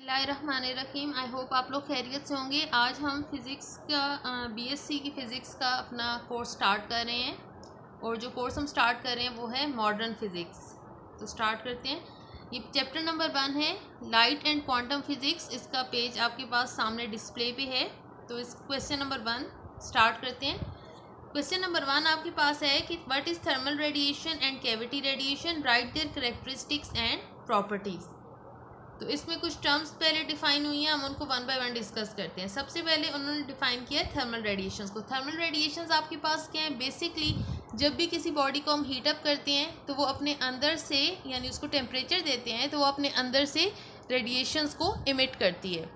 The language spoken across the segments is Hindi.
बिस्मिल्लाहिर्रहमानिर्रहीम। आई होप आप लोग खैरियत से होंगे। आज हम फ़िज़िक्स का बीएससी की फ़िज़िक्स का अपना कोर्स स्टार्ट कर रहे हैं और जो कोर्स हम स्टार्ट कर रहे हैं वो है मॉडर्न फ़िज़िक्स। तो स्टार्ट करते हैं। ये चैप्टर नंबर 1 है लाइट एंड क्वांटम फ़िज़िक्स। इसका पेज आपके पास सामने डिस्प्ले पे है। तो इस क्वेश्चन नंबर 1 स्टार्ट करते हैं। क्वेश्चन नंबर 1 आपके पास है कि what is thermal radiation and cavity radiation, right there characteristics and properties. तो इसमें कुछ टर्म्स पहले डिफाइन हुई हैं, हम उनको वन बाय वन डिस्कस करते हैं। सबसे पहले उन्होंने डिफाइन किया थर्मल रेडिएशंस को। थर्मल रेडिएशंस आपके पास क्या है? बेसिकली जब भी किसी बॉडी को हम हीट अप करते हैं तो वो अपने अंदर से, यानी उसको टेम्परेचर देते हैं तो वो अपने अंदर से रेडिएशंस को इमिट करती है।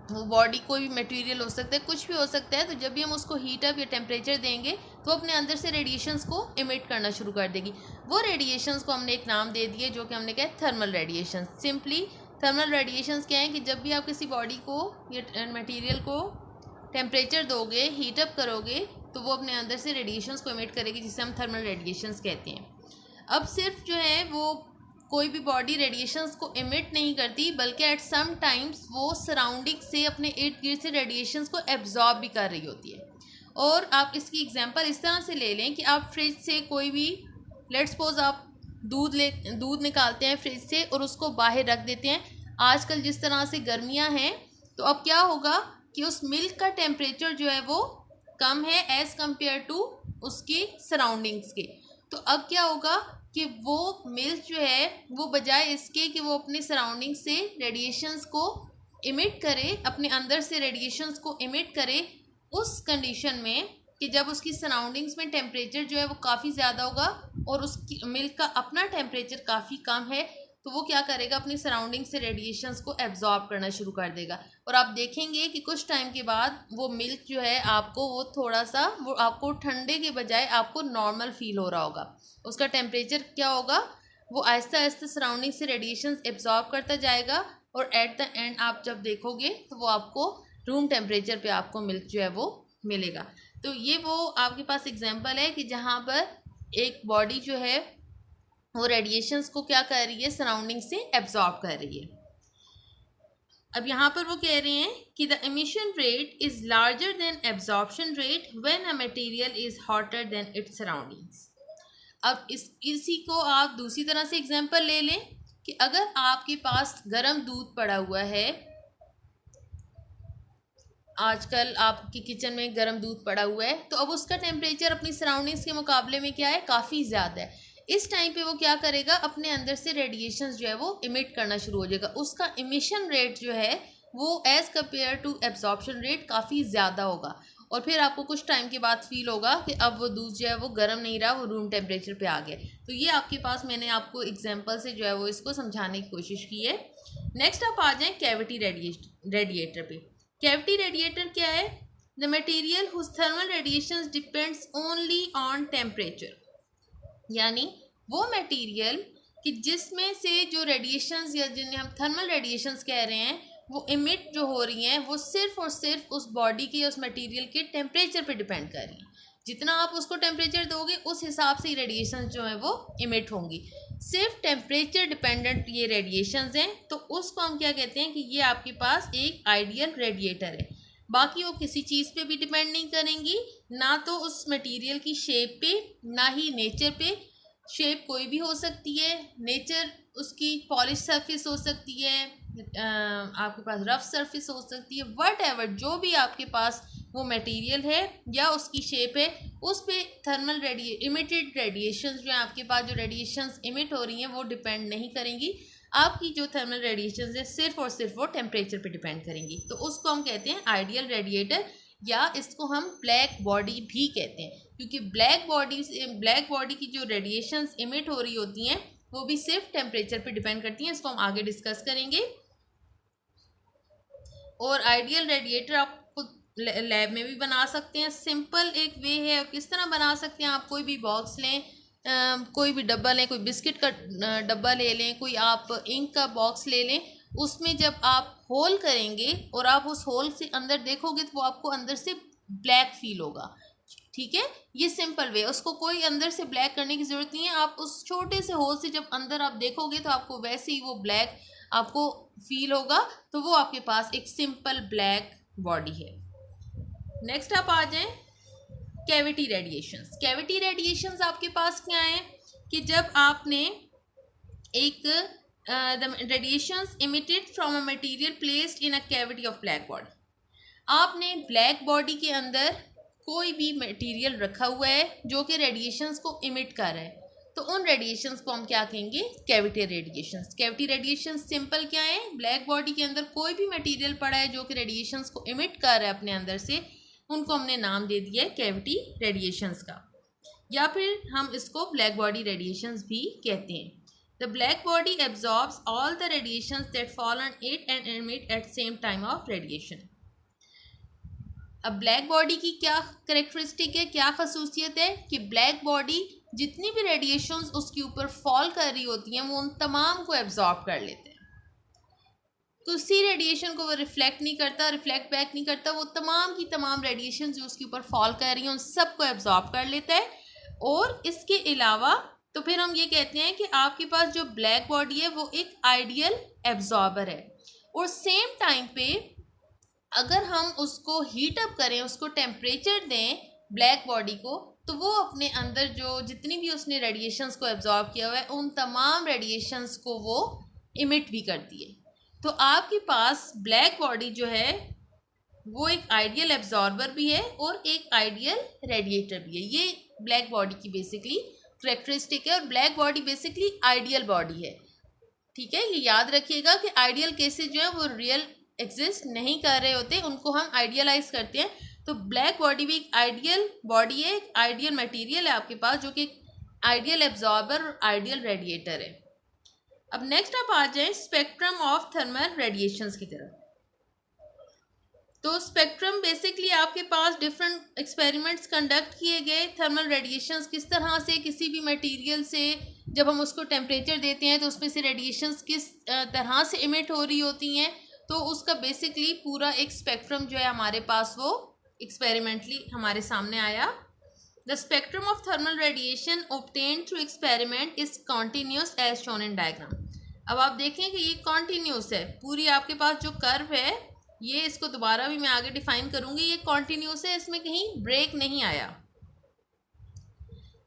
वो बॉडी कोई भी मटेरियल हो सकता है, कुछ भी हो सकता है। तो जब भी हम उसको हीट अप या टेम्परेचर देंगे तो अपने अंदर से रेडिएशंस को इमिट करना शुरू कर देगी। वो रेडिएशंस को हमने एक नाम दे दिए जो कि हमने कहा thermal radiations. Simply thermal radiations क्या है कि जब भी आप किसी बॉडी को या मटेरियल को टेम्परेचर दोगे, हीट अप करोगे, तो वो अपने अंदर से रेडिएशंस को इमिट करेगी, जिसे हम थर्मल रेडिएशंस कहते हैं। अब सिर्फ जो है वो कोई भी बॉडी रेडिएशंस को इमिट नहीं करती, बल्कि एट सम टाइम्स वो सराउंडिंग से अपने इर्द गिर्द से रेडिएशंस को एब्जॉर्ब भी कर रही होती है। और आप इसकी एग्जांपल इस तरह से ले लें कि आप फ्रिज से कोई भी, लेट्स सपोज आप दूध निकालते हैं फ्रिज से और उसको बाहर रख देते हैं। आजकल जिस तरह से गर्मियां हैं, तो अब क्या होगा कि उस मिल्क का टेम्परेचर जो है वो कम है एज़ कम्पेयर टू उसकी सराउंडिंग्स के। तो अब क्या होगा कि वो मिल्क जो है वो बजाय इसके कि वो अपने सराउंडिंग से रेडिएशंस को इमिट करे, अपने अंदर से रेडिएशंस को इमिट करे, उस कंडीशन में कि जब उसकी सराउंडिंग्स में टेम्परेचर जो है वो काफ़ी ज़्यादा होगा और उसकी मिल्क का अपना टेम्परेचर काफ़ी कम है, तो वो क्या करेगा, अपनी सराउंडिंग से रेडिएशंस को एब्जॉर्ब करना शुरू कर देगा। और आप देखेंगे कि कुछ टाइम के बाद वो मिल्क जो है आपको वो थोड़ा सा, वो आपको ठंडे के बजाय आपको नॉर्मल फील हो रहा होगा। उसका टेम्परेचर क्या होगा, वो आहिस्ता आहिस्ता सराउंडिंग से रेडिएशंस एब्जॉर्ब करता जाएगा और एट द एंड आप जब देखोगे तो वो आपको रूम टेम्परेचर पे आपको मिल्क जो है वो मिलेगा। तो ये वो आपके पास एग्जांपल है कि जहाँ पर एक बॉडी जो है वो रेडिएशंस को क्या कर रही है, सराउंडिंग से एब्जॉर्ब कर रही है। अब यहाँ पर वो कह रहे हैं कि the emission rate is larger than absorption rate when a material is hotter then it's surroundings. अब इसी को आप दूसरी तरह से एग्जांपल ले लें कि अगर आपके पास गर्म दूध पड़ा हुआ है, आजकल आपकी किचन में गर्म दूध पड़ा हुआ है, तो अब उसका टेम्परेचर अपनी सराउंडिंग्स के मुकाबले में क्या है, काफ़ी ज़्यादा है। इस टाइम पे वो क्या करेगा, अपने अंदर से रेडिएशंस जो है वो इमिट करना शुरू हो जाएगा। उसका इमिशन रेट जो है वो as compare to absorption rate काफ़ी ज़्यादा होगा। और फिर आपको कुछ टाइम के बाद फील होगा कि अब वो दूध जो है वो गर्म नहीं रहा, वो रूम टेम्परेचर पे आ गया। तो ये आपके पास मैंने आपको एग्जाम्पल से जो है वो इसको समझाने की कोशिश की है। नेक्स्ट आप आ जाएँ कैविटी रेडिएटर पे। कैविटी रेडिएटर क्या है? The material whose thermal radiations depends only on temperature, यानी वो मटेरियल कि जिसमें से जो रेडिएशंस या जिन्हें हम थर्मल रेडिएशंस कह रहे हैं वो इमिट जो हो रही हैं, वो सिर्फ और सिर्फ उस बॉडी के या उस मटेरियल के टेम्परेचर पे डिपेंड कर रही हैं। जितना आप उसको टेम्परेचर दोगे उस हिसाब से रेडिएशंस जो हैं वो इमिट होंगी। सिर्फ टेम्परेचर डिपेंडेंट ये रेडिएशंस हैं, तो उसको हम क्या कहते हैं कि ये आपके पास एक आइडियल रेडिएटर है। बाकी वो किसी चीज़ पे भी डिपेंड नहीं करेंगी, ना तो उस मटेरियल की शेप पे, ना ही नेचर पे। शेप कोई भी हो सकती है, नेचर उसकी पॉलिश सरफेस हो सकती है, आपके पास रफ सरफेस हो सकती है, वट एवर जो भी आपके पास वो मटेरियल है या उसकी शेप है, उस पे थर्मल इमिटेड रेडिएशंस जो है आपके पास, जो रेडिएशंस इमिट हो रही हैं वो डिपेंड नहीं करेंगी। आपकी जो थर्मल रेडिएशंस है सिर्फ और सिर्फ वो टेम्परेचर पे डिपेंड करेंगी। तो उसको हम कहते हैं आइडियल रेडिएटर, या इसको हम ब्लैक बॉडी भी कहते हैं, क्योंकि ब्लैक बॉडी की जो रेडिएशंस इमिट हो रही होती हैं वो भी सिर्फ टेम्परेचर पे डिपेंड करती हैं। इसको हम आगे डिस्कस करेंगे। और आइडियल रेडिएटर आप लैब में भी बना सकते हैं। सिंपल एक वे है, और किस तरह बना सकते हैं, आप कोई भी बॉक्स लें, कोई भी डब्बा लें, कोई बिस्किट का डब्बा ले लें, कोई आप इंक का बॉक्स ले लें। उसमें जब आप होल करेंगे और आप उस होल से अंदर देखोगे तो वो आपको अंदर से ब्लैक फील होगा। ठीक है, ये सिंपल वे, उसको कोई अंदर से ब्लैक करने की ज़रूरत नहीं है। आप उस छोटे से होल से जब अंदर आप देखोगे तो आपको वैसे ही वो ब्लैक आपको फील होगा, तो वो आपके पास एक सिंपल ब्लैक बॉडी है। नेक्स्ट आप आ जाएं कैविटी रेडिएशंस। कैविटी रेडिएशंस आपके पास क्या है कि जब आपने एक the radiations emitted from a material placed in a cavity of black body, आपने ब्लैक बॉडी के अंदर कोई भी मटेरियल रखा हुआ है जो कि रेडिएशंस को इमिट कर रहा है, तो उन रेडिएशंस को हम क्या कहेंगे, cavity radiations. Cavity radiations simple क्या है, ब्लैक बॉडी के अंदर कोई भी मटेरियल पड़ा है जो कि रेडिएशंस को इमिट कर रहा है अपने अंदर से, उनको हमने नाम दे दिया है कैविटी रेडिएशंस का, या फिर हम इसको ब्लैक बॉडी रेडिएशंस भी कहते हैं। The black body absorbs all the radiations that fall on it and emit at same time of radiation. अब ब्लैक बॉडी की क्या करेक्टरिस्टिक है, क्या खसूसियत है कि ब्लैक बॉडी जितनी भी रेडिएशंस उसके ऊपर फॉल कर रही होती हैं वो उन तमाम को एब्जॉर्ब कर लेते हैं। तो उसी रेडिएशन को वो रिफ्लेक्ट नहीं करता, रिफ्लेक्ट बैक नहीं करता, वो तमाम की तमाम रेडिएशन जो उसके ऊपर फॉल कर रही हैं उन सबको एब्जॉर्ब कर लेता है। और इसके अलावा तो फिर हम ये कहते हैं कि आपके पास जो ब्लैक बॉडी है वो एक आइडियल एब्जॉर्बर है। और सेम टाइम पे अगर हम उसको हीट अप करें, उसको टेम्परेचर दें ब्लैक बॉडी को, तो वो अपने अंदर जो जितनी भी उसने रेडिएशंस को एब्जॉर्ब किया हुआ है उन तमाम रेडिएशंस को वो इमिट भी करती है। तो आपके पास ब्लैक बॉडी जो है वो एक आइडियल एब्जॉर्बर भी है और एक आइडियल रेडिएटर भी है। ये ब्लैक बॉडी की बेसिकली करेक्टरिस्टिक है और black body basically ideal body है। ठीक है, ये याद रखिएगा कि आइडियल केसेस जो है वो रियल एग्जिस्ट नहीं कर रहे होते, उनको हम आइडियलाइज करते हैं। तो ब्लैक बॉडी भी एक आइडियल बॉडी है, एक आइडियल मटेरियल है आपके पास जो कि आइडियल एब्जॉर्बर और आइडियल रेडिएटर है। अब नेक्स्ट आप आ जाए स्पेक्ट्रम ऑफ थर्मल रेडिएशंस की तरफ। तो स्पेक्ट्रम बेसिकली आपके पास डिफरेंट एक्सपेरिमेंट्स कंडक्ट किए गए, थर्मल रेडिएशंस किस तरह से किसी भी मटेरियल से जब हम उसको टेम्परेचर देते हैं तो उसमें से रेडिएशंस किस तरह से इमिट हो रही होती हैं, तो उसका बेसिकली पूरा एक स्पेक्ट्रम जो है हमारे पास वो एक्सपेरिमेंटली हमारे सामने आया। The spectrum of thermal radiation obtained through experiment is continuous as shown in diagram. अब आप देखें कि ये कॉन्टीन्यूस है, पूरी आपके पास जो कर्व है ये, इसको दोबारा भी मैं आगे डिफाइन करूंगी, ये कॉन्टीन्यूस है, इसमें कहीं ब्रेक नहीं आया।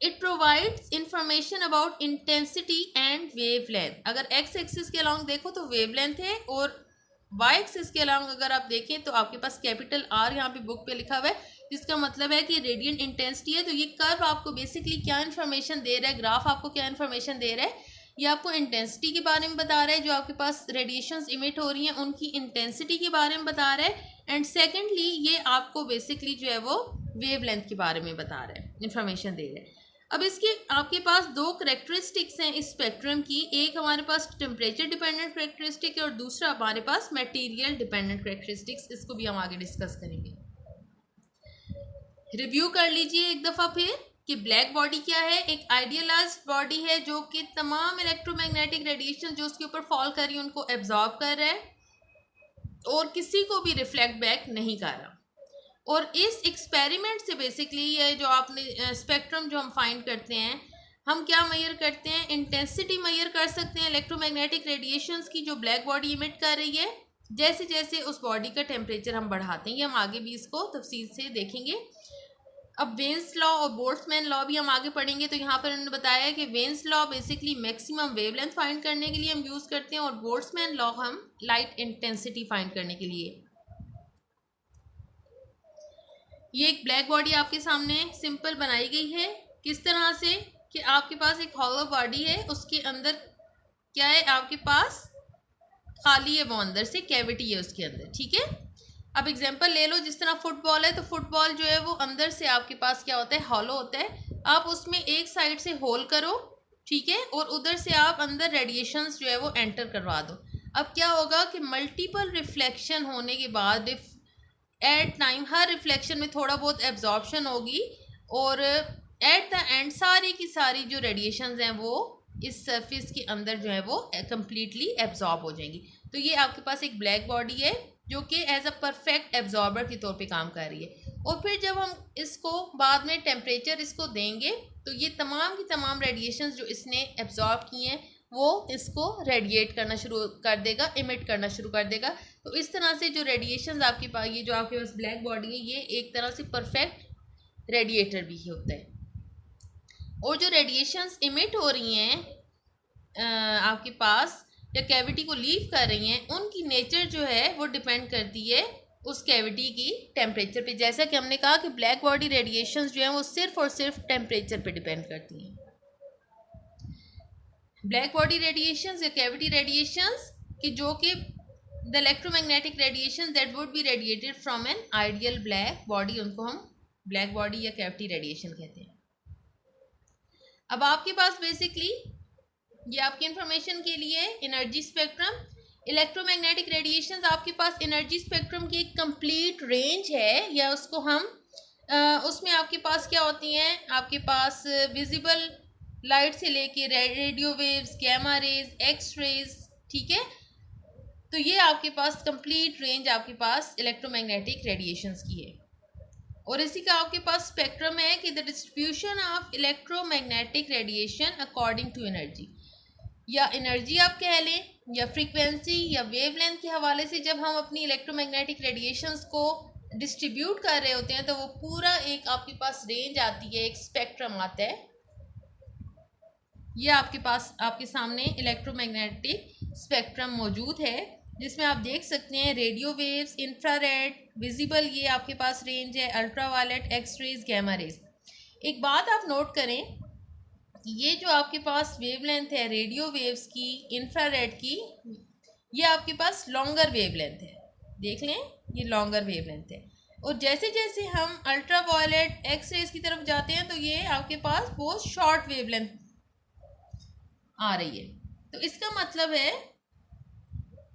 It provides information about intensity and wavelength. अगर एक्स एक्सिस के अलॉन्ग देखो तो वेवलेंथ है, और वाई एक्सिस के अलॉन्ग अगर आप देखें तो आपके पास कैपिटल आर यहाँ पे बुक पे लिखा हुआ है, जिसका मतलब है कि रेडिएंट इंटेंसिटी है। तो ये कर्व आपको बेसिकली क्या इन्फॉर्मेशन दे रहा है, ग्राफ आपको क्या इन्फॉर्मेशन दे रहा है, ये आपको इंटेंसिटी के बारे में बता रहा है, जो आपके पास रेडिएशंस इमिट हो रही हैं उनकी इंटेंसिटी के बारे में बता रहा है। एंड सेकेंडली ये आपको बेसिकली जो है वो वेवलेंथ के बारे में बता रहा है, इंफॉर्मेशन दे रहा है। अब इसके आपके पास दो करेक्टरिस्टिक्स हैं इस स्पेक्ट्रम की, एक हमारे पास टेम्परेचर डिपेंडेंट करेक्टरिस्टिक है और दूसरा हमारे पास मटेरियल डिपेंडेंट करेक्टरिस्टिक्स। इसको भी हम आगे डिस्कस करेंगे। रिव्यू कर लीजिए एक दफ़ा फिर कि ब्लैक बॉडी क्या है, एक आइडियलाइज्ड बॉडी है जो कि तमाम इलेक्ट्रोमैग्नेटिक रेडिएशन जो उसके ऊपर फॉल कर रही है उनको एब्जॉर्ब कर रहा है और किसी को भी रिफ्लेक्ट बैक नहीं कर रहा। और इस एक्सपेरिमेंट से बेसिकली ये जो आपने स्पेक्ट्रम जो हम फाइंड करते हैं, हम क्या मेजर करते हैं, इंटेंसिटी मेजर कर सकते हैं इलेक्ट्रोमैग्नेटिक रेडिएशंस की जो ब्लैक बॉडी इमिट कर रही है। जैसे जैसे उस बॉडी का टेम्परेचर हम बढ़ाते हैं, हम आगे भी इसको तफसील से देखेंगे। अब वेन्स लॉ और बोल्ट्जमैन लॉ भी हम आगे पढ़ेंगे। तो यहाँ पर उन्होंने बताया कि veins law basically maximum wavelength find करने के लिए हम यूज़ करते हैं और बोल्ट्जमैन लॉ हम लाइट इंटेंसिटी फाइंड करने के लिए। ये एक ब्लैक बॉडी आपके सामने सिंपल बनाई गई है, किस तरह से कि आपके पास एक हॉलो बॉडी है, उसके अंदर क्या है, आपके पास खाली है, वो अंदर से कैविटी है उसके अंदर। ठीक है, अब एग्जांपल ले लो, जिस तरह फुटबॉल है तो फुटबॉल जो है वो अंदर से आपके पास क्या होता है, हॉलो होता है। आप उसमें एक साइड से होल करो, ठीक है, और उधर से आप अंदर रेडिएशंस जो है वो एंटर करवा दो। अब क्या होगा कि मल्टीपल रिफ्लेक्शन होने के बाद एट टाइम हर रिफ्लेक्शन में थोड़ा बहुत एब्जॉर्प्शन होगी और एट द एंड सारी की सारी जो रेडिएशंस हैं वो इस सरफेस के अंदर जो है वो कम्प्लीटली एब्जॉर्ब हो जाएंगी। तो ये आपके पास एक ब्लैक बॉडी है जो कि एज अ परफेक्ट एब्जॉर्बर के तौर पे काम कर रही है। और फिर जब हम इसको बाद में टेम्परेचर इसको देंगे तो ये तमाम की तमाम रेडिएशंस जो इसने एब्जॉर्ब किए हैं वो इसको रेडिएट करना शुरू कर देगा, इमिट करना शुरू कर देगा। तो इस तरह से जो रेडिएशंस आपके पास, ये जो आपके पास ब्लैक बॉडी है, ये एक तरह से परफेक्ट रेडिएटर भी होता है। और जो रेडिएशंस इमिट हो रही हैं आपके पास या कैविटी को लीव कर रही हैं, उनकी नेचर जो है वो डिपेंड करती है उस कैविटी की टेम्परेचर पे। जैसा कि हमने कहा कि ब्लैक बॉडी रेडिएशंस जो हैं वो सिर्फ और सिर्फ टेम्परेचर पे डिपेंड करती हैं। ब्लैक बॉडी रेडिएशंस या कैविटी रेडिएशंस कि जो कि the electromagnetic radiation that would be radiated from an ideal black body, उनको हम ब्लैक बॉडी या कैविटी रेडिएशन कहते हैं। अब आपके पास बेसिकली ये आपकी इंफॉर्मेशन के लिए एनर्जी स्पेक्ट्रम, इलेक्ट्रोमैग्नेटिक रेडिएशंस आपके पास एनर्जी स्पेक्ट्रम की एक कंप्लीट रेंज है, या उसको हम उसमें आपके पास क्या होती हैं, आपके पास विजिबल लाइट से लेके radio waves, gamma rays, X rays, ठीक है। तो ये आपके पास कंप्लीट रेंज आपके पास इलेक्ट्रोमैग्नेटिक रेडिएशंस की है। और इसी का आपके पास स्पेक्ट्रम है कि the distribution of electromagnetic radiation according to energy, या एनर्जी आप कह लें या फ्रीक्वेंसी या वेवलेंथ के हवाले से जब हम अपनी इलेक्ट्रोमैग्नेटिक रेडिएशंस को डिस्ट्रीब्यूट कर रहे होते हैं तो वो पूरा एक आपके पास रेंज आती है, एक स्पेक्ट्रम आता है। ये आपके पास आपके सामने इलेक्ट्रोमैग्नेटिक स्पेक्ट्रम मौजूद है, जिसमें आप देख सकते हैं रेडियो वेव्स, इंफ्रारेड, विजिबल, ये आपके पास रेंज है, ultraviolet, X rays, gamma rays. एक बात आप नोट करें कि ये जो आपके पास वेवलेंथ है रेडियो वेव्स की, इंफ्रारेड की, ये आपके पास लॉन्गर वेवलेंथ है, देख लें ये लॉन्गर वेवलेंथ है। और जैसे जैसे हम अल्ट्रावायलेट, एक्स रेज की तरफ जाते हैं तो ये आपके पास बहुत शॉर्ट वेवलेंथ आ रही है। तो इसका मतलब है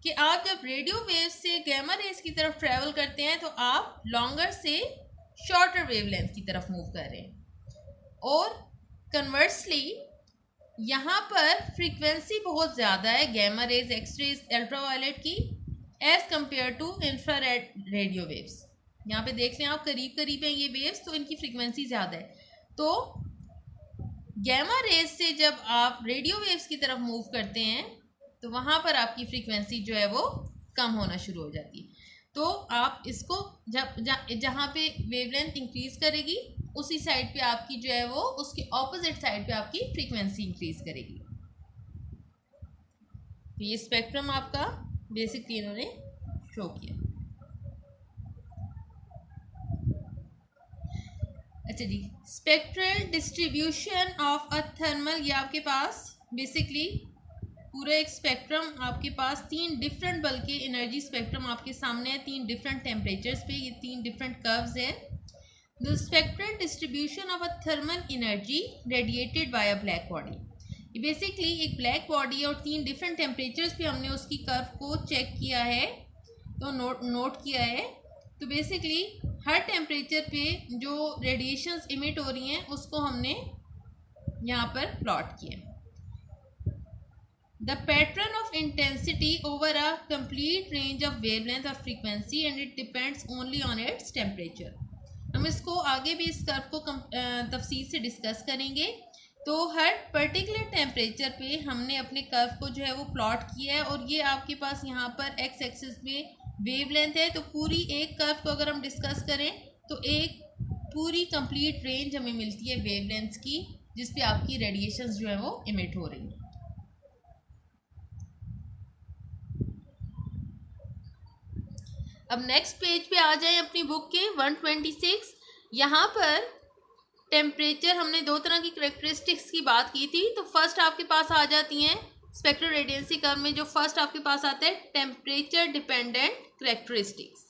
कि आप जब रेडियो वेव्स से गैमा रेज की तरफ ट्रैवल करते हैं तो आप लॉन्गर से शॉर्टर वेवलेंथ की तरफ मूव कर रहे हैं। और कन्वर्सली यहाँ पर फ्रीक्वेंसी बहुत ज़्यादा है gamma rays, X rays, ultraviolet की as compare to infrared radio waves. यहाँ पे देख लें आप, करीब करीब हैं ये वेव्स, तो इनकी फ्रीक्वेंसी ज़्यादा है। तो गैमा रेज से जब आप रेडियो वेव्स की तरफ मूव करते हैं तो वहाँ पर आपकी फ्रीक्वेंसी जो है वो कम होना शुरू हो जाती है। तो आप इसको जहाँ पे वेवलेंथ इंक्रीज करेगी उसी साइड पे आपकी जो है वो, उसके ऑपोजिट साइड पे आपकी फ्रीक्वेंसी इंक्रीज करेगी। तो ये स्पेक्ट्रम आपका बेसिकली इन्होंने शो किया। अच्छा जी, spectral distribution of a thermal, ये आपके पास बेसिकली पूरा एक स्पेक्ट्रम आपके पास, तीन डिफरेंट बल्कि एनर्जी स्पेक्ट्रम आपके सामने है, तीन डिफरेंट टेम्परेचर्स पे, ये तीन डिफरेंट कर्व्स है। The spectral distribution of a thermal energy radiated by a black body, ये बेसिकली एक ब्लैक बॉडी और तीन डिफरेंट टेम्परेचर्स पे हमने उसकी कर्व को चेक किया है, तो नोट किया है। तो बेसिकली हर टेम्परेचर पे जो रेडिएशंस इमिट हो रही हैं उसको हमने यहाँ पर प्लॉट किया। The pattern of intensity over a complete range of wavelength or frequency and it depends only on its temperature। हम इसको आगे भी इस कर्व को तफसील से डिस्कस करेंगे। तो हर पर्टिकुलर टेम्परेचर पे हमने अपने कर्व को जो है वो प्लॉट किया है, और ये आपके पास यहाँ पर एक्स एक्सिस में वेवलेंथ है। तो पूरी एक कर्व को अगर हम डिस्कस करें तो एक पूरी कंप्लीट रेंज हमें मिलती है वेवलेंथ्स की, जिस पे आपकी रेडिएशंस जो है वो इमिट हो रही हैं। अब नेक्स्ट पेज पे आ जाएं अपनी बुक के 126। यहाँ पर टेम्परेचर, हमने दो तरह की करेक्टरिस्टिक्स की बात की थी। तो फर्स्ट आपके पास आ जाती हैं स्पेक्ट्रल रेडियंसी कर्व में, जो फर्स्ट आपके पास आता है टेम्परेचर डिपेंडेंट करेक्टरिस्टिक्स।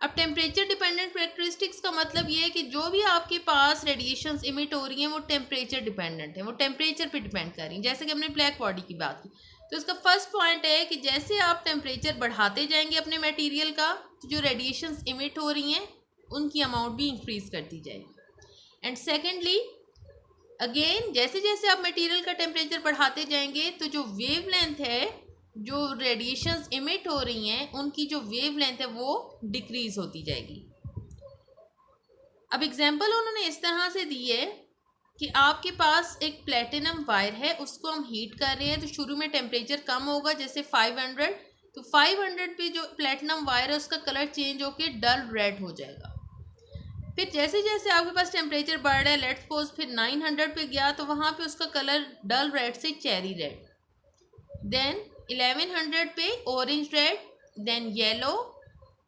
अब टेम्परेचर डिपेंडेंट करेक्टरिस्टिक्स का मतलब ये है कि जो भी आपके पास रेडिएशंस इमिट हो रही हैं वो टेम्परेचर डिपेंडेंट है, वो टेम्परेचर पे डिपेंड कर रही हैं। जैसे कि हमने ब्लैक बॉडी की बात की, तो इसका फर्स्ट पॉइंट है कि जैसे आप टेम्परेचर बढ़ाते जाएंगे अपने मटेरियल का, तो जो रेडिएशंस इमिट हो रही हैं उनकी अमाउंट भी इंक्रीज करती जाएगी। एंड सेकेंडली अगेन, जैसे जैसे आप मटेरियल का टेम्परेचर बढ़ाते जाएंगे तो जो वेवलेंथ है, जो रेडिएशंस इमिट हो रही हैं उनकी जो वेवलेंथ है वो डिक्रीज होती जाएगी। अब एग्जांपल उन्होंने इस तरह से दी है कि आपके पास एक प्लेटिनम वायर है, उसको हम हीट कर रहे हैं तो शुरू में टेम्परेचर कम होगा, जैसे 500, तो 500 पे जो प्लेटिनम वायर है उसका कलर चेंज होके डल रेड हो जाएगा। फिर जैसे जैसे आपके पास टेम्परेचर बढ़ रहा है, लेट्स सपोज फिर 900 पे गया तो वहाँ पे उसका कलर डल रेड से चेरी रेड, देन 1100 पे orange red, then yellow,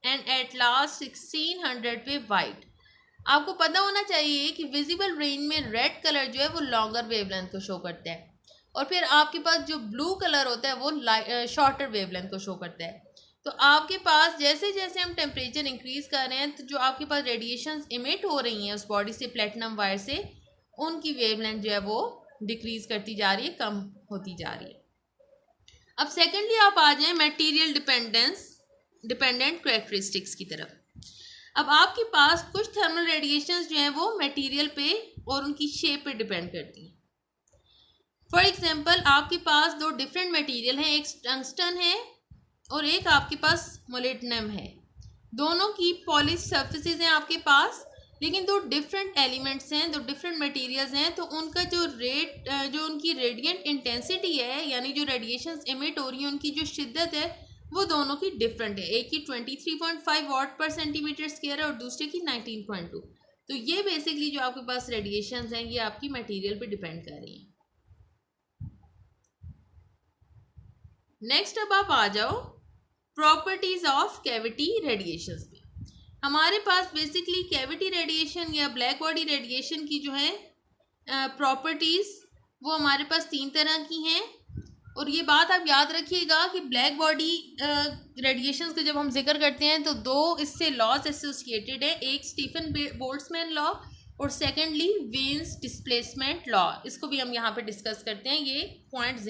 and at last 1600 पे वाइट। आपको पता होना चाहिए कि विजिबल रेंज में रेड कलर जो है वो लॉन्गर वेवलेंथ को शो करता है, और फिर आपके पास जो ब्लू कलर होता है वो शॉर्टर वेवलेंथ को शो करता है। तो आपके पास जैसे जैसे हम टेम्परेचर इंक्रीज़ कर रहे हैं तो जो आपके पास रेडिएशंस इमिट हो रही हैं उस बॉडी से, प्लेटिनम वायर से, उनकी वेवलेंथ जो है वो डिक्रीज़ करती जा रही है, कम होती जा रही है। अब सेकेंडली आप आ जाएँ मटेरियल डिपेंडेंट कैरेक्टरिस्टिक्स की तरफ। अब आपके पास कुछ थर्मल रेडिएशंस जो हैं वो मटेरियल पे और उनकी शेप पे डिपेंड करती हैं। फॉर एग्जांपल आपके पास दो डिफरेंट मटेरियल हैं, एक टंगस्टन है और एक आपके पास मोलिब्डेनम है। दोनों की पॉलिश सर्फेसेस हैं आपके पास, लेकिन दो डिफरेंट एलिमेंट्स हैं, दो डिफरेंट मटेरियल्स हैं, तो उनका जो उनकी रेडिएंट इंटेंसिटी है, यानी जो रेडिएशंस इमिट हो रही हैं उनकी जो शिद्दत है वो दोनों की डिफरेंट है। एक की 23.5 वाट पर सेंटीमीटर स्क्वायर है और दूसरे की 19.2। तो ये बेसिकली जो आपके पास रेडिएशंस हैं ये आपकी मटेरियल पे डिपेंड कर रही हैं। नेक्स्ट अब आप आ जाओ प्रॉपर्टीज ऑफ कैविटी रेडिएशंस में। हमारे पास बेसिकली कैविटी रेडिएशन या ब्लैक बॉडी रेडिएशन की जो है प्रॉपर्टीज़ वो हमारे पास 3 तरह की हैं, और ये बात आप याद रखिएगा कि ब्लैक बॉडी रेडिएशंस का जब हम जिक्र करते हैं तो दो इससे लॉज एसोसिएटेड है, एक स्टीफन बोल्ट्जमैन लॉ और सेकेंडली वेन्स डिस्प्लेसमेंट लॉ। इसको भी हम यहाँ पे डिस्कस करते हैं, ये पॉइंट